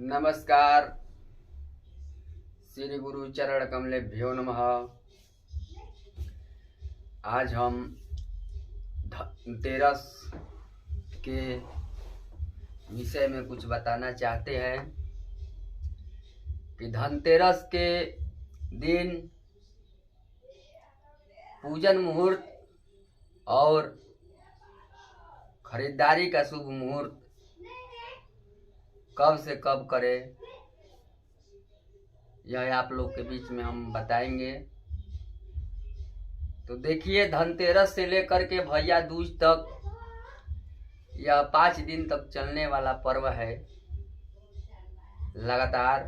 नमस्कार। श्री गुरु चरण कमलेभ्यो नमः। आज हम धनतेरस के विषय में कुछ बताना चाहते हैं कि धनतेरस के दिन पूजन मुहूर्त और खरीदारी का शुभ मुहूर्त कब से कब करें, यह आप लोग के बीच में हम बताएंगे। तो देखिए, धनतेरस से लेकर के भैया दूज तक यह 5 दिन तक चलने वाला पर्व है लगातार।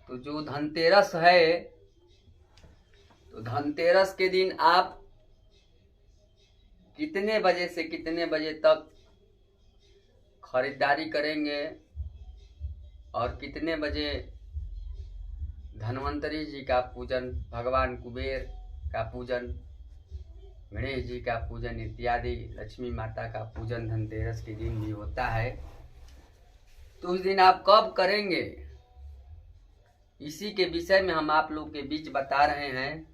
तो जो धनतेरस है, तो धनतेरस के दिन आप कितने बजे से कितने बजे तक खरीदारी करेंगे और कितने बजे धन्वंतरी जी का पूजन, भगवान कुबेर का पूजन, गणेश जी का पूजन इत्यादि, लक्ष्मी माता का पूजन धनतेरस के दिन भी होता है। तो उस दिन आप कब करेंगे, इसी के विषय में हम आप लोग के बीच बता रहे हैं।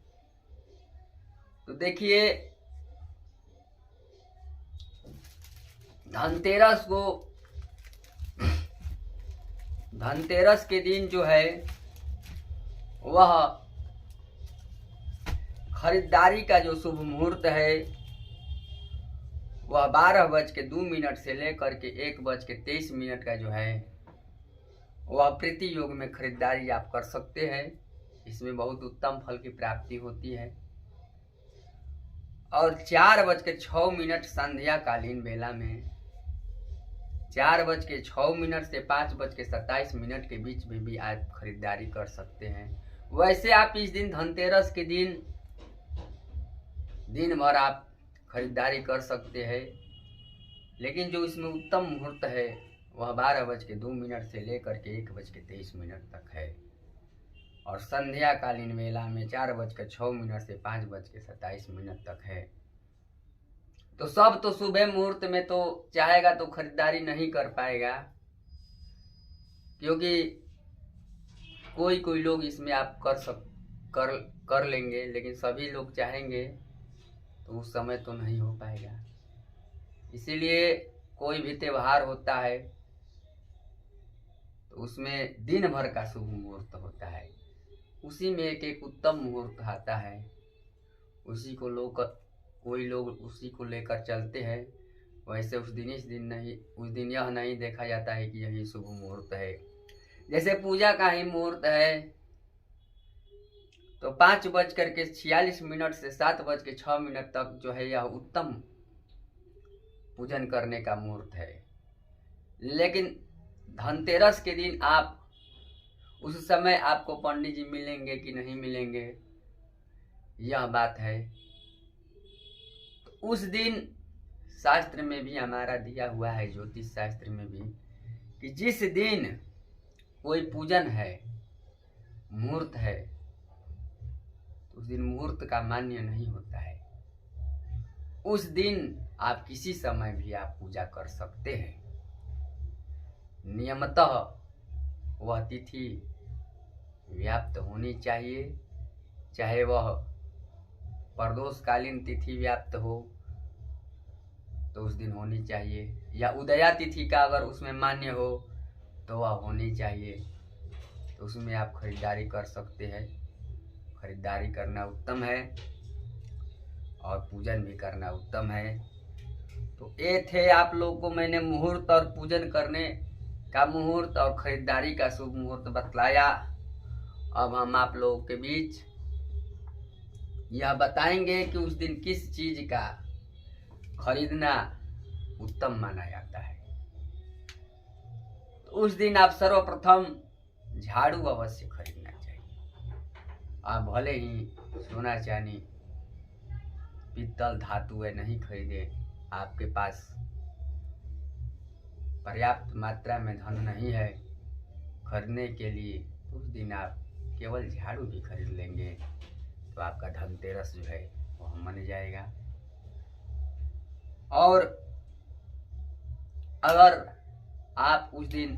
तो देखिए, धनतेरस के दिन जो है वह खरीदारी का जो शुभ मुहूर्त है वह 12:02 से लेकर के 1:23 का जो है वह प्रति योग में खरीदारी आप कर सकते हैं। इसमें बहुत उत्तम फल की प्राप्ति होती है। और 4:06 संध्या कालीन बेला में 4:06 से 5:27 के बीच में भी आप खरीदारी कर सकते हैं। वैसे आप इस दिन धनतेरस के दिन भर आप खरीदारी कर सकते हैं, लेकिन जो इसमें उत्तम मुहूर्त है वह 12:02 से लेकर के 1:23 तक है। और संध्या कालीन वेला में 4:06 से 5:27 तक है। तो सब तो सुबह मुहूर्त में तो चाहेगा तो खरीदारी नहीं कर पाएगा, क्योंकि कोई लोग इसमें आप कर लेंगे, लेकिन सभी लोग चाहेंगे तो उस समय तो नहीं हो पाएगा। इसीलिए कोई भी त्योहार होता है तो उसमें दिन भर का शुभ मुहूर्त होता है, उसी में एक उत्तम मुहूर्त आता है, उसी को लेकर चलते हैं। वैसे उस दिन यह नहीं देखा जाता है कि यही शुभ मुहूर्त है। जैसे पूजा का ही मुहूर्त है तो 5:46 से 7:06 तक जो है यह उत्तम पूजन करने का मुहूर्त है। लेकिन धनतेरस के दिन आप उस समय आपको पंडित जी मिलेंगे कि नहीं मिलेंगे, यह बात है। तो उस दिन शास्त्र में भी हमारा दिया हुआ है, ज्योतिष शास्त्र में भी, कि जिस दिन कोई पूजन है, मुहूर्त है, तो उस दिन मुहूर्त का मान्य नहीं होता है। उस दिन आप किसी समय भी आप पूजा कर सकते हैं। नियमतः वह तिथि व्याप्त होनी चाहिए, चाहे वह प्रदोषकालीन तिथि व्याप्त हो तो उस दिन होनी चाहिए, या उदया तिथि का अगर उसमें मान्य हो तो वह होनी चाहिए। तो उसमें आप खरीदारी कर सकते हैं। खरीदारी करना उत्तम है और पूजन भी करना उत्तम है। तो ये थे आप लोग को मैंने मुहूर्त और पूजन करने का मुहूर्त और खरीदारी का शुभ मुहूर्त बतलाया। अब हम आप लोगों के बीच यह बताएंगे कि उस दिन किस चीज का खरीदना उत्तम माना जाता है। तो उस दिन आप सर्वप्रथम झाड़ू अवश्य खरीदना चाहिए। आप भले ही सोना चांदी पीतल धातु नहीं खरीदे, आपके पास पर्याप्त मात्रा में धन नहीं है खरीदने के लिए, तो उस दिन आप केवल झाड़ू भी खरीद लेंगे तो आपका धनतेरस जो है वह मन जाएगा। और अगर आप उस दिन,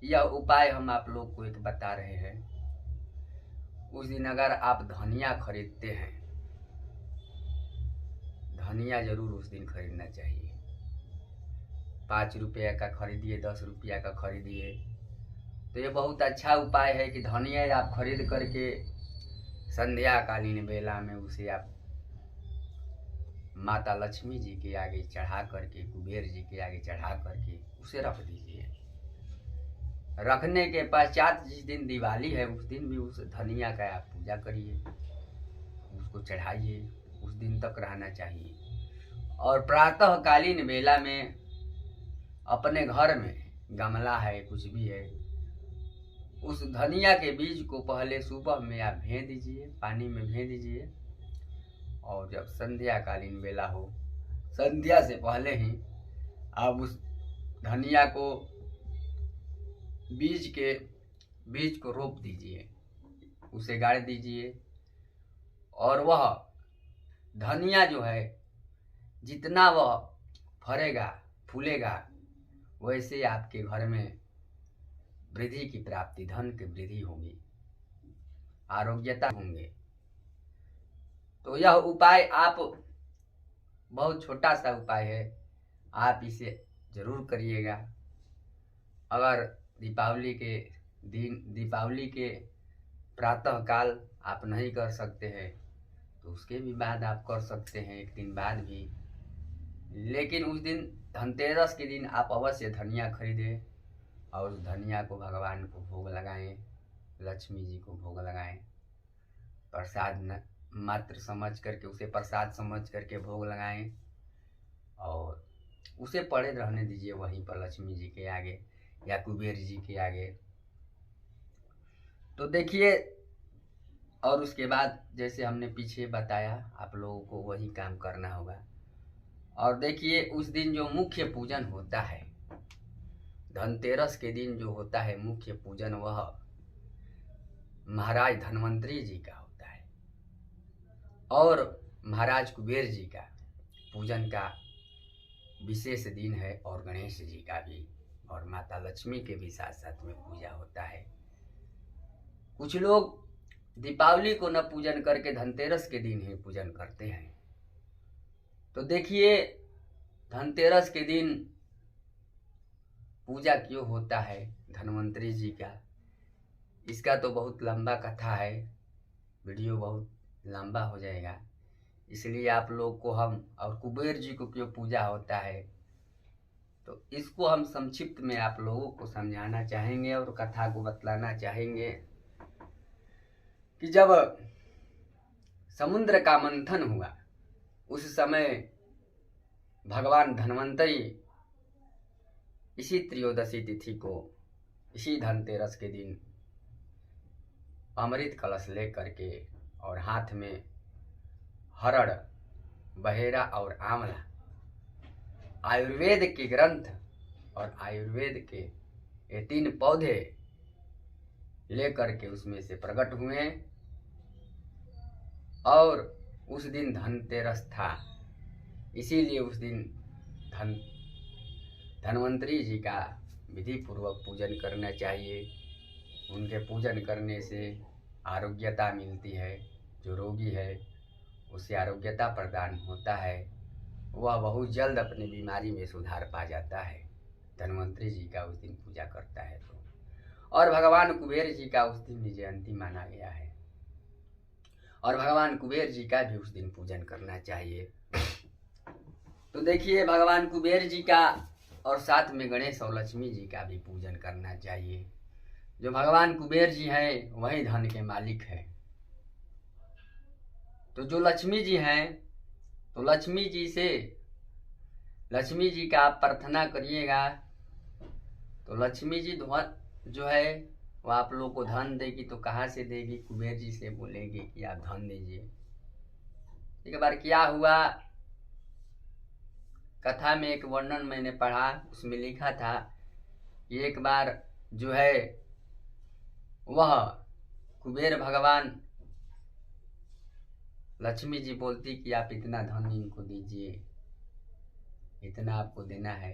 यह उपाय हम आप लोग को एक बता रहे हैं, उस दिन अगर आप धनिया खरीदते हैं, धनिया जरूर उस दिन खरीदना चाहिए। 5 रुपया का खरीदिए, 10 रुपया का खरीदिए, तो ये बहुत अच्छा उपाय है कि धनिया आप खरीद करके संध्या कालीन बेला में उसे आप माता लक्ष्मी जी के आगे चढ़ा करके, कुबेर जी के आगे चढ़ा करके उसे रख दीजिए। रखने के पश्चात जिस दिन दिवाली है उस दिन भी उस धनिया का आप पूजा करिए, उसको चढ़ाइए, उस दिन तक रहना चाहिए। और प्रातः कालीन बेला में अपने घर में गमला है, कुछ भी है, उस धनिया के बीज को पहले सुबह में आप भे दीजिए, पानी में भे दीजिए, और जब संध्या कालीन बेला हो, संध्या से पहले ही आप उस धनिया को बीज को रोप दीजिए, उसे गाड़ दीजिए। और वह धनिया जो है जितना वह फरेगा फूलेगा, वैसे आपके घर में वृद्धि की प्राप्ति, धन की वृद्धि होगी, आरोग्यता होंगे। तो यह उपाय आप, बहुत छोटा सा उपाय है, आप इसे जरूर करिएगा। अगर दीपावली के दिन, दीपावली के प्रातः काल आप नहीं कर सकते हैं तो उसके भी बाद आप कर सकते हैं, एक दिन बाद भी। लेकिन उस दिन धनतेरस के दिन आप अवश्य धनिया खरीदें और उस धनिया को भगवान को भोग लगाएं, लक्ष्मी जी को भोग लगाएं। प्रसाद मात्र समझ करके, उसे प्रसाद समझ करके भोग लगाएं और उसे पड़े रहने दीजिए वहीं पर लक्ष्मी जी के आगे या कुबेर जी के आगे। तो देखिए, और उसके बाद जैसे हमने पीछे बताया, आप लोगों को वही काम करना होगा। और देखिए, उस दिन जो मुख्य पूजन होता है, धनतेरस के दिन जो होता है मुख्य पूजन, वह महाराज धन्वंतरी जी का होता है और महाराज कुबेर जी का पूजन का विशेष दिन है, और गणेश जी का भी, और माता लक्ष्मी के भी साथ साथ में पूजा होता है। कुछ लोग दीपावली को न पूजन करके धनतेरस के दिन ही पूजन करते हैं। तो देखिए, धनतेरस के दिन पूजा क्यों होता है धन्वंतरी जी का, इसका तो बहुत लंबा कथा है, वीडियो बहुत लंबा हो जाएगा, इसलिए आप लोग को हम, और कुबेर जी को क्यों पूजा होता है, तो इसको हम संक्षिप्त में आप लोगों को समझाना चाहेंगे और कथा को बतलाना चाहेंगे कि जब समुद्र का मंथन हुआ उस समय भगवान धन्वंतरी इसी त्रयोदशी तिथि को, इसी धनतेरस के दिन अमृत कलश ले करके और हाथ में हरड़, बहेरा और आंवला, आयुर्वेद के ग्रंथ और आयुर्वेद के ये 3 पौधे लेकर के उसमें से प्रकट हुए। और उस दिन धनतेरस था, इसीलिए उस दिन धन्वंतरी जी का विधि पूर्वक पूजन करना चाहिए। उनके पूजन करने से आरोग्यता मिलती है, जो रोगी है उसे आरोग्यता प्रदान होता है, वह बहुत जल्द अपनी बीमारी में सुधार पा जाता है, धन्वंतरी जी का उस दिन पूजा करता है तो। और भगवान कुबेर जी का उस दिन जयंती माना गया है, और भगवान कुबेर जी का भी उस दिन पूजन करना चाहिए। तो देखिए, भगवान कुबेर जी का और साथ में गणेश और लक्ष्मी जी का भी पूजन करना चाहिए। जो भगवान कुबेर जी हैं वही धन के मालिक हैं। तो जो लक्ष्मी जी हैं, तो लक्ष्मी जी का आप प्रार्थना करिएगा तो लक्ष्मी जी जो है वो आप लोग को धन देगी। तो कहाँ से देगी? कुबेर जी से बोलेगी कि आप धन दीजिए। एक बार क्या हुआ, कथा में एक वर्णन मैंने पढ़ा, उसमें लिखा था कि एक बार जो है वह कुबेर भगवान, लक्ष्मी जी बोलती कि आप इतना धन इनको दीजिए, इतना आपको देना है।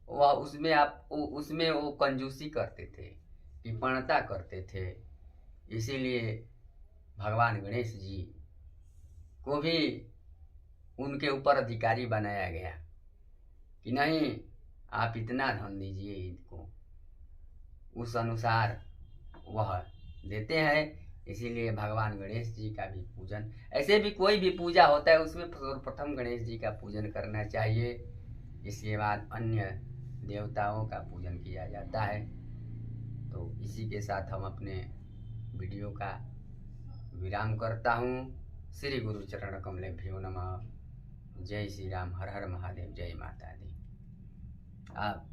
वह उसमें वो कंजूसी करते थे, कृपणता करते थे। इसीलिए भगवान गणेश जी को भी उनके ऊपर अधिकारी बनाया गया कि नहीं, आप इतना धन दीजिए इनको, उस अनुसार वह देते हैं। इसीलिए भगवान गणेश जी का भी पूजन, ऐसे भी कोई भी पूजा होता है उसमें सर्वप्रथम गणेश जी का पूजन करना चाहिए, इसके बाद अन्य देवताओं का पूजन किया जाता है। तो इसी के साथ हम अपने वीडियो का विराम करता हूँ। श्री गुरु चरण कमलेभ्यो नमः। जय श्री राम, हर हर महादेव, जय माता दी। आप